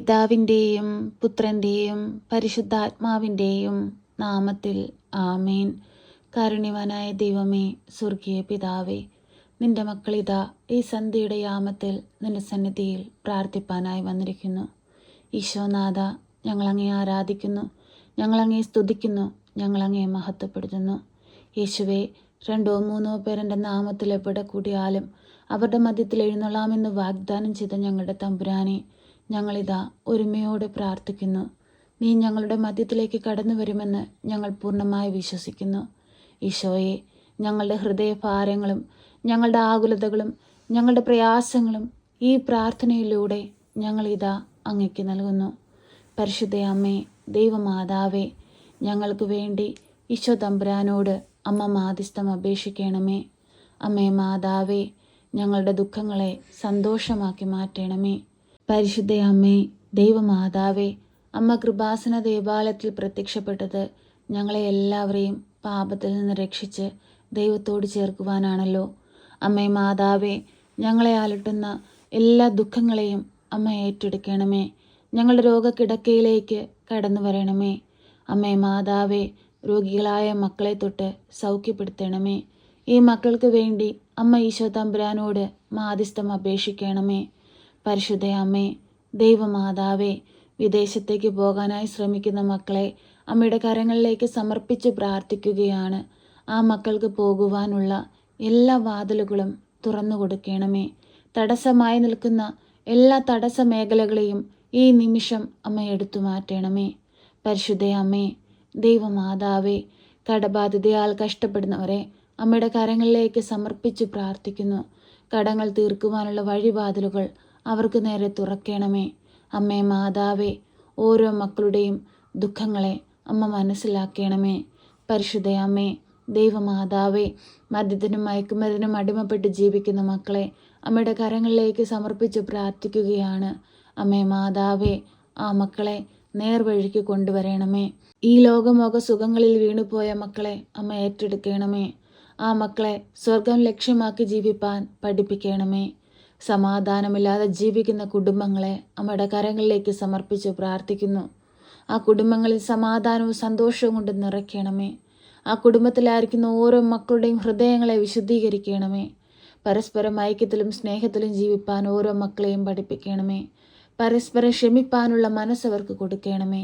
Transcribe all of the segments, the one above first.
പിതാവിൻ്റെയും പുത്രൻ്റെയും പരിശുദ്ധാത്മാവിൻ്റെയും നാമത്തിൽ ആമേൻ. കാരുണ്യവാനായ ദൈവമേ, സ്വർഗീയ പിതാവേ, നിന്റെ മക്കളിതാ ഈ സന്ധ്യയുടെ യാമത്തിൽ നിന്റെ സന്നിധിയിൽ പ്രാർത്ഥിപ്പാനായി വന്നിരിക്കുന്നു. ഈശോനാഥ, ഞങ്ങളങ്ങേ ആരാധിക്കുന്നു, ഞങ്ങളങ്ങേ സ്തുതിക്കുന്നു, ഞങ്ങളങ്ങേ മഹത്വപ്പെടുത്തുന്നു. യേശുവേ, 2-3 പേർ എൻ്റെ നാമത്തിൽ എവിടെ കൂടിയാലും അവരുടെ മധ്യത്തിൽ എഴുന്നള്ളാമെന്ന് വാഗ്ദാനം ചെയ്ത ഞങ്ങളുടെ തമ്പുരാനെ, ഞങ്ങളിതാ ഒരുമയോടെ പ്രാർത്ഥിക്കുന്നു. നീ ഞങ്ങളുടെ മധ്യത്തിലേക്ക് കടന്നു വരുമെന്ന് ഞങ്ങൾ പൂർണ്ണമായി വിശ്വസിക്കുന്നു. ഈശോയെ, ഞങ്ങളുടെ ഹൃദയഭാരങ്ങളും ഞങ്ങളുടെ ആകുലതകളും ഞങ്ങളുടെ പ്രയാസങ്ങളും ഈ പ്രാർത്ഥനയിലൂടെ ഞങ്ങളിതാ അങ്ങയ്ക്ക് നൽകുന്നു. പരിശുദ്ധ അമ്മേ, ദൈവമാതാവേ, ഞങ്ങൾക്ക് വേണ്ടി ഈശോ തമ്പുരാനോട് അമ്മ മാധ്യസ്ഥം അപേക്ഷിക്കണമേ. അമ്മേ മാതാവേ, ഞങ്ങളുടെ ദുഃഖങ്ങളെ സന്തോഷമാക്കി മാറ്റണമേ. പരിശുദ്ധ അമ്മേ, ദൈവമാതാവേ, അമ്മ കൃപാസന ദേവാലയത്തിൽ പ്രത്യക്ഷപ്പെട്ടത് ഞങ്ങളെ എല്ലാവരെയും പാപത്തിൽ നിന്ന് രക്ഷിച്ച് ദൈവത്തോട് ചേർക്കുവാനാണല്ലോ. അമ്മേ മാതാവേ, ഞങ്ങളെ അലട്ടുന്ന എല്ലാ ദുഃഖങ്ങളെയും അമ്മ ഏറ്റെടുക്കണമേ. ഞങ്ങളുടെ രോഗക്കിടക്കയിലേക്ക് കടന്നു വരണമേ. അമ്മേ മാതാവേ, രോഗികളായ മക്കളെ തൊട്ട് സൗഖ്യപ്പെടുത്തണമേ. ഈ മക്കൾക്ക് വേണ്ടി അമ്മ ഈശോ തമ്പുരാനോട് മാധ്യസ്ഥം അപേക്ഷിക്കണമേ. പരിശുദ്ധ അമ്മേ, ദൈവമാതാവേ, വിദേശത്തേക്ക് പോകാനായി ശ്രമിക്കുന്ന മക്കളെ അമ്മയുടെ കരങ്ങളിലേക്ക് സമർപ്പിച്ച് പ്രാർത്ഥിക്കുകയാണ്. ആ മക്കൾക്ക് പോകുവാനുള്ള എല്ലാ വാതിലുകളും തുറന്നു കൊടുക്കണമേ. തടസ്സമായി നിൽക്കുന്ന എല്ലാ തടസ്സ മേഖലകളെയും ഈ നിമിഷം അമ്മ എടുത്തു മാറ്റണമേ. പരിശുദ്ധ അമ്മേ, ദൈവമാതാവേ, കടബാധിതയാൽ കഷ്ടപ്പെടുന്നവരെ അമ്മയുടെ കരങ്ങളിലേക്ക് സമർപ്പിച്ച് പ്രാർത്ഥിക്കുന്നു. കടങ്ങൾ തീർക്കുവാനുള്ള വഴിവാതിലുകൾ അവർക്ക് നേരെ തുറക്കണമേ. അമ്മേ മാതാവേ, ഓരോ മക്കളുടെയും ദുഃഖങ്ങളെ അമ്മ മനസ്സിലാക്കണമേ. പരിശുദ്ധ അമ്മേ, ദൈവമാതാവേ, മദ്യത്തിനും മയക്കുമരുന്നിനും അടിമപ്പെട്ട് ജീവിക്കുന്ന മക്കളെ അമ്മയുടെ കരങ്ങളിലേക്ക് സമർപ്പിച്ച് പ്രാർത്ഥിക്കുകയാണ്. അമ്മേ മാതാവേ, ആ മക്കളെ നേർവഴിക്ക് കൊണ്ടുവരണമേ. ഈ ലോകമോക സുഖങ്ങളിൽ വീണുപോയ മക്കളെ അമ്മ ഏറ്റെടുക്കണമേ. ആ മക്കളെ സ്വർഗം ലക്ഷ്യമാക്കി ജീവിപ്പാൻ പഠിപ്പിക്കണമേ. സമാധാനമില്ലാതെ ജീവിക്കുന്ന കുടുംബങ്ങളെ അമ്മയുടെ കരങ്ങളിലേക്ക് സമർപ്പിച്ച് പ്രാർത്ഥിക്കുന്നു. ആ കുടുംബങ്ങളിൽ സമാധാനവും സന്തോഷവും കൊണ്ട് നിറയ്ക്കണമേ. ആ കുടുംബത്തിലായിരിക്കുന്ന ഓരോ മക്കളുടെയും ഹൃദയങ്ങളെ വിശുദ്ധീകരിക്കണമേ. പരസ്പരം ഐക്യത്തിലും സ്നേഹത്തിലും ജീവിപ്പാൻ ഓരോ മക്കളെയും പഠിപ്പിക്കണമേ. പരസ്പരം ക്ഷമിപ്പാനുള്ള മനസ്സവർക്ക് കൊടുക്കണമേ.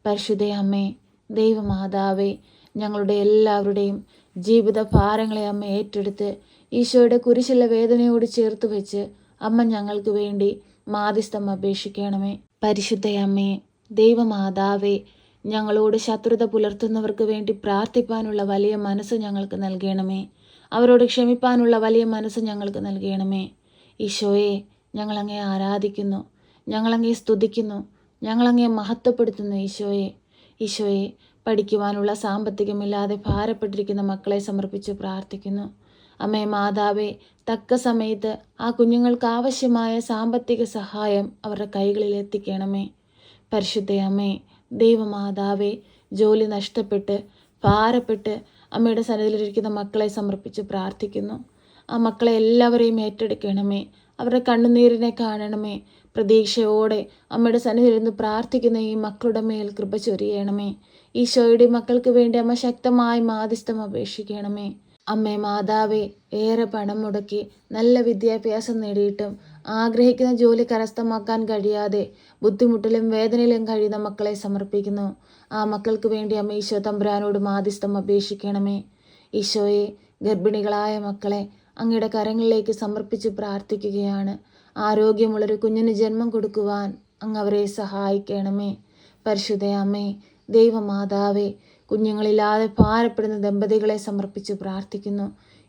പരിശുദ്ധ അമ്മേ, ദൈവമാതാവേ, ഞങ്ങളുടെ എല്ലാവരുടെയും ജീവിത ഭാരങ്ങളെ അമ്മ ഏറ്റെടുത്ത് ഈശോയുടെ കുരിശിലെ വേദനയോട് ചേർത്ത് വെച്ച് അമ്മ ഞങ്ങൾക്ക് വേണ്ടി മാധ്യസ്ഥം അപേക്ഷിക്കണമേ. പരിശുദ്ധ അമ്മേ, ദൈവമാതാവേ, ഞങ്ങളോട് ശത്രുത പുലർത്തുന്നവർക്ക് വേണ്ടി പ്രാർത്ഥിപ്പാനുള്ള വലിയ മനസ്സ് ഞങ്ങൾക്ക് നൽകണമേ. അവരോട് ക്ഷമിപ്പാനുള്ള വലിയ മനസ്സ് ഞങ്ങൾക്ക് നൽകണമേ. ഈശോയെ, ഞങ്ങളങ്ങേ ആരാധിക്കുന്നു, ഞങ്ങളങ്ങേ സ്തുതിക്കുന്നു, ഞങ്ങളങ്ങേ മഹത്വപ്പെടുത്തുന്നു. ഈശോയെ, പഠിക്കുവാനുള്ള സാമ്പത്തികമില്ലാതെ ഭാരപ്പെട്ടിരിക്കുന്ന മക്കളെ സമർപ്പിച്ച് പ്രാർത്ഥിക്കുന്നു. അമ്മേ മാതാവേ, തക്ക സമയത്ത് ആ കുഞ്ഞുങ്ങൾക്ക് ആവശ്യമായ സാമ്പത്തിക സഹായം അവരുടെ കൈകളിൽ എത്തിക്കണമേ. പരിശുദ്ധ അമ്മേ, ദൈവമാതാവേ, ജോലി നഷ്ടപ്പെട്ട് ഭാരപ്പെട്ട് അമ്മയുടെ സന്നിധിയിലിരിക്കുന്ന മക്കളെ സമർപ്പിച്ച് പ്രാർത്ഥിക്കുന്നു. ആ മക്കളെ എല്ലാവരെയും ഏറ്റെടുക്കണമേ. അവരുടെ കണ്ണുനീരിനെ കാണണമേ. പ്രതീക്ഷയോടെ അമ്മയുടെ സന്നിധിയിലിരുന്ന് പ്രാർത്ഥിക്കുന്ന ഈ മക്കളുടെ മേൽ കൃപ ചൊരിയണമേ. ഈശോയുടെ മക്കൾക്ക് വേണ്ടി അമ്മ ശക്തമായി മാധ്യസ്ഥം അപേക്ഷിക്കണമേ. അമ്മേ മാതാവേ, ഏറെ പണം മുടക്കി നല്ല വിദ്യാഭ്യാസം നേടിയിട്ടും ആഗ്രഹിക്കുന്ന ജോലി കരസ്ഥമാക്കാൻ കഴിയാതെ ബുദ്ധിമുട്ടിലും വേദനയിലും കഴിയുന്ന മക്കളെ സമർപ്പിക്കുന്നു. ആ മക്കൾക്ക് വേണ്ടി അമ്മ ഈശോ തമ്പുരാനോട് മാധ്യസ്ഥം അപേക്ഷിക്കണമേ. ഈശോയെ, ഗർഭിണികളായ മക്കളെ അങ്ങയുടെ കരങ്ങളിലേക്ക് സമർപ്പിച്ച് പ്രാർത്ഥിക്കുകയാണ്. ആരോഗ്യമുള്ളൊരു കുഞ്ഞിന് ജന്മം കൊടുക്കുവാൻ അങ്ങ് അവരെ സഹായിക്കണമേ. പരിശുദ്ധ അമ്മേ, ദൈവമാതാവേ, കുഞ്ഞുങ്ങളില്ലാതെ ഭാരപ്പെടുന്ന ദമ്പതികളെ സമർപ്പിച്ച് പ്രാർത്ഥിക്കുന്നു.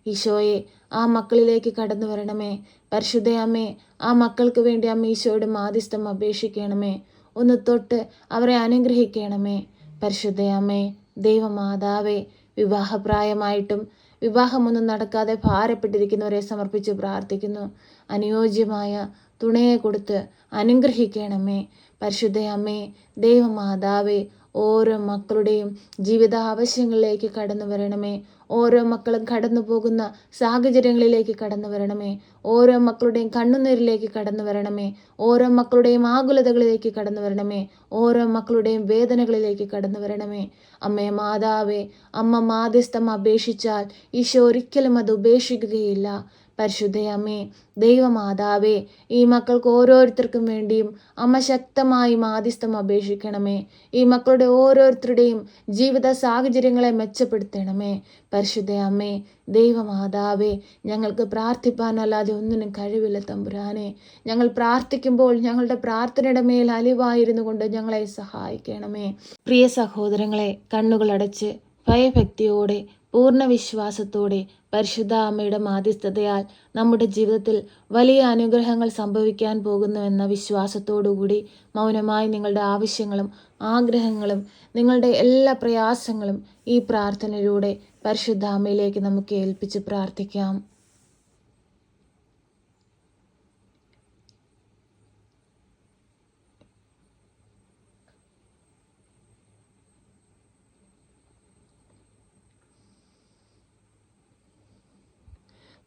ഈശോയെ, ആ മക്കളിലേക്ക് കടന്നു വരണമേ. പരിശുദ്ധ അമ്മേ, ആ മക്കൾക്ക് വേണ്ടി അമ്മ ഈശോയുടെ മാധ്യസ്ഥം അപേക്ഷിക്കണമേ. ഒന്ന് തൊട്ട് അവരെ അനുഗ്രഹിക്കണമേ. പരിശുദ്ധ അമ്മേ, ദൈവമാതാവേ, വിവാഹപ്രായമായിട്ടും വിവാഹമൊന്നും നടക്കാതെ ഭാരപ്പെട്ടിരിക്കുന്നവരെ സമർപ്പിച്ച് പ്രാർത്ഥിക്കുന്നു. അനുയോജ്യമായ തുണയെ കൊടുത്ത് അനുഗ്രഹിക്കണമേ. പരിശുദ്ധ അമ്മേ, ദൈവമാതാവേ, ഓരോ മക്കളുടെയും ജീവിത ആവശ്യങ്ങളിലേക്ക് കടന്നു വരണമേ. ഓരോ മക്കളും കടന്നു പോകുന്ന സാഹചര്യങ്ങളിലേക്ക് കടന്നു വരണമേ. ഓരോ മക്കളുടെയും കണ്ണുനീരിലേക്ക് കടന്നു വരണമേ. ഓരോ മക്കളുടെയും ആകുലതകളിലേക്ക് കടന്നു വരണമേ. ഓരോ മക്കളുടെയും വേദനകളിലേക്ക് കടന്നു വരണമേ. അമ്മേ മാതാവേ, അമ്മ മാധ്യസ്ഥം അപേക്ഷിച്ചാൽ ഈശോ ഒരിക്കലും അത് ഉപേക്ഷിക്കുകയില്ല. പരിശുദ്ധയമ്മേ, ദൈവമാതാവേ, ഈ മക്കൾക്ക് ഓരോരുത്തർക്കും വേണ്ടിയും അമ്മ ശക്തമായി മാധ്യസ്ഥം അപേക്ഷിക്കണമേ. ഈ മക്കളുടെ ഓരോരുത്തരുടെയും ജീവിത സാഹചര്യങ്ങളെ മെച്ചപ്പെടുത്തണമേ. പരിശുദ്ധയമ്മേ, ദൈവമാതാവേ, ഞങ്ങൾക്ക് പ്രാർത്ഥിപ്പാനല്ലാതെ ഒന്നിനും കഴിവില്ല തമ്പുരാനെ. ഞങ്ങൾ പ്രാർത്ഥിക്കുമ്പോൾ ഞങ്ങളുടെ പ്രാർത്ഥനയുടെ മേൽ അലിവായിരുന്നു കൊണ്ട് ഞങ്ങളെ സഹായിക്കണമേ. പ്രിയ സഹോദരങ്ങളെ, കണ്ണുകളടച്ച് ഭയഭക്തിയോടെ പൂർണ്ണ വിശ്വാസത്തോടെ പരിശുദ്ധ അമ്മയുടെ മാധ്യസ്ഥതയാൽ നമ്മുടെ ജീവിതത്തിൽ വലിയ അനുഗ്രഹങ്ങൾ സംഭവിക്കാൻ പോകുന്നുവെന്ന വിശ്വാസത്തോടുകൂടി മൗനമായി നിങ്ങളുടെ ആവശ്യങ്ങളും ആഗ്രഹങ്ങളും നിങ്ങളുടെ എല്ലാ പ്രയാസങ്ങളും ഈ പ്രാർത്ഥനയിലൂടെ പരിശുദ്ധ അമ്മയിലേക്ക് നമുക്ക് ഏൽപ്പിച്ച് പ്രാർത്ഥിക്കാം.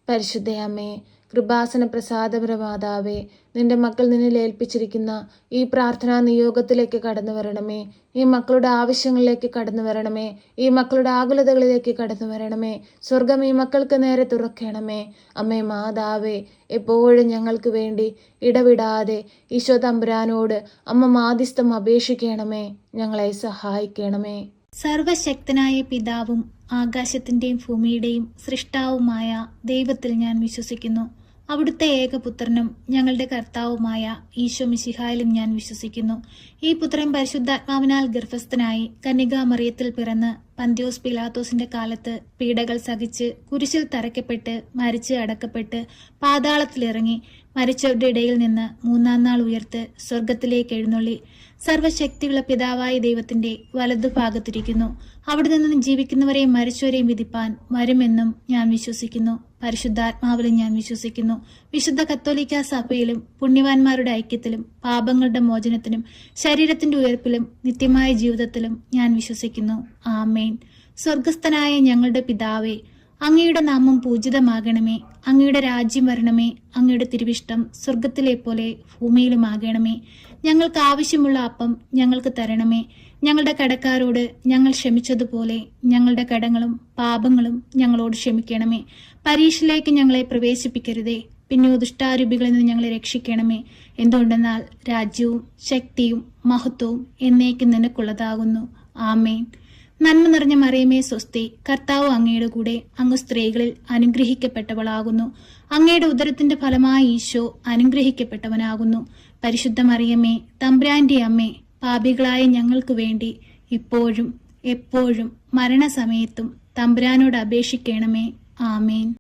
പരിശുദ്ധയമ്മേ, കൃപാസന പ്രസാദപരമാതാവേ, നിന്റെ മക്കൾ നിന്നിൽ ഏൽപ്പിച്ചിരിക്കുന്ന ഈ പ്രാർത്ഥനാ നിയോഗത്തിലേക്ക് കടന്നു വരണമേ. ഈ മക്കളുടെ ആവശ്യങ്ങളിലേക്ക് കടന്നു വരണമേ. ഈ മക്കളുടെ ആകുലതകളിലേക്ക് കടന്നു വരണമേ. സ്വർഗം ഈ മക്കൾക്ക് നേരെ തുറക്കണമേ. അമ്മേ മാതാവേ, എപ്പോഴും ഞങ്ങൾക്ക് വേണ്ടി ഇടവിടാതെ ഈശോ തമ്പുരാനോട് അമ്മ മാധ്യസ്ഥം അപേക്ഷിക്കണമേ. ഞങ്ങളെ സഹായിക്കണമേ. സർവശക്തനായ പിതാവും ആകാശത്തിൻ്റെയും ഭൂമിയുടെയും സൃഷ്ടാവുമായ ദൈവത്തിൽ ഞാൻ വിശ്വസിക്കുന്നു. അവിടുത്തെ ഏകപുത്രനും ഞങ്ങളുടെ കർത്താവുമായ ഈശോ മിശിഹായിലും ഞാൻ വിശ്വസിക്കുന്നു. ഈ പുത്രൻ പരിശുദ്ധാത്മാവിനാൽ ഗർഭസ്ഥനായി കന്യകാമറിയത്തിൽ പിറന്ന് പന്ത്യോസ് പിലാത്തോസിന്റെ കാലത്ത് പീഡകൾ സഹിച്ച് കുരിശിൽ തറയ്ക്കപ്പെട്ട് മരിച്ച് അടക്കപ്പെട്ട് പാതാളത്തിലിറങ്ങി മരിച്ചവരുടെ ഇടയിൽ നിന്ന് മൂന്നാം നാൾ ഉയർത്ത് സ്വർഗത്തിലേക്ക് എഴുന്നള്ളി സർവശക്തിയുള്ള പിതാവായ ദൈവത്തിന്റെ വലതുഭാഗത്തിരിക്കുന്നു. അവിടെ നിന്നും ജീവിക്കുന്നവരെയും മരിച്ചവരെയും വിധിപ്പാൻ വരുമെന്നും ഞാൻ വിശ്വസിക്കുന്നു. പരിശുദ്ധാത്മാവിലും ഞാൻ വിശ്വസിക്കുന്നു. വിശുദ്ധ കത്തോലിക്ക സഭയിലും പുണ്യവാന്മാരുടെ ഐക്യത്തിലും പാപങ്ങളുടെ മോചനത്തിനും ശരീരത്തിന്റെ ഉയർപ്പിലും നിത്യമായ ജീവിതത്തിലും ഞാൻ വിശ്വസിക്കുന്നു. ആമേൻ. സ്വർഗസ്ഥനായ ഞങ്ങളുടെ പിതാവേ, അങ്ങയുടെ നാമം പൂജിതമാകണമേ. അങ്ങയുടെ രാജ്യം വരണമേ. അങ്ങയുടെ തിരുവിഷ്ടം സ്വർഗത്തിലെ പോലെ ഭൂമിയിലുമാകണമേ. ഞങ്ങൾക്ക് ആവശ്യമുള്ള അപ്പം ഞങ്ങൾക്ക് തരണമേ. ഞങ്ങളുടെ കടക്കാരോട് ഞങ്ങൾ ക്ഷമിച്ചതുപോലെ ഞങ്ങളുടെ കടങ്ങളും പാപങ്ങളും ഞങ്ങളോട് ക്ഷമിക്കണമേ. പരീക്ഷയിലേക്ക് ഞങ്ങളെ പ്രവേശിപ്പിക്കരുതേ, പിന്നെയോ ദുഷ്ടാരൂപികളിൽ നിന്ന് ഞങ്ങളെ രക്ഷിക്കണമേ. എന്തുകൊണ്ടെന്നാൽ രാജ്യവും ശക്തിയും മഹത്വവും എന്നേക്കും നിനക്കുള്ളതാകുന്നു. ആമേൻ. നന്മ നിറഞ്ഞ മറിയമേ സ്വസ്തി, കർത്താവ് അങ്ങയുടെ കൂടെ, അങ്ങ് സ്ത്രീകളിൽ അനുഗ്രഹിക്കപ്പെട്ടവളാകുന്നു. അങ്ങയുടെ ഉദരത്തിന്റെ ഫലമായി ഈശോ അനുഗ്രഹിക്കപ്പെട്ടവനാകുന്നു. പരിശുദ്ധ മറിയമേ, തമ്പുരാന്റെ അമ്മേ, പാപികളായ ഞങ്ങൾക്ക് വേണ്ടി ഇപ്പോഴും എപ്പോഴും മരണസമയത്തും തമ്പുരാനോട് അപേക്ഷിക്കണമേ. ആമേൻ.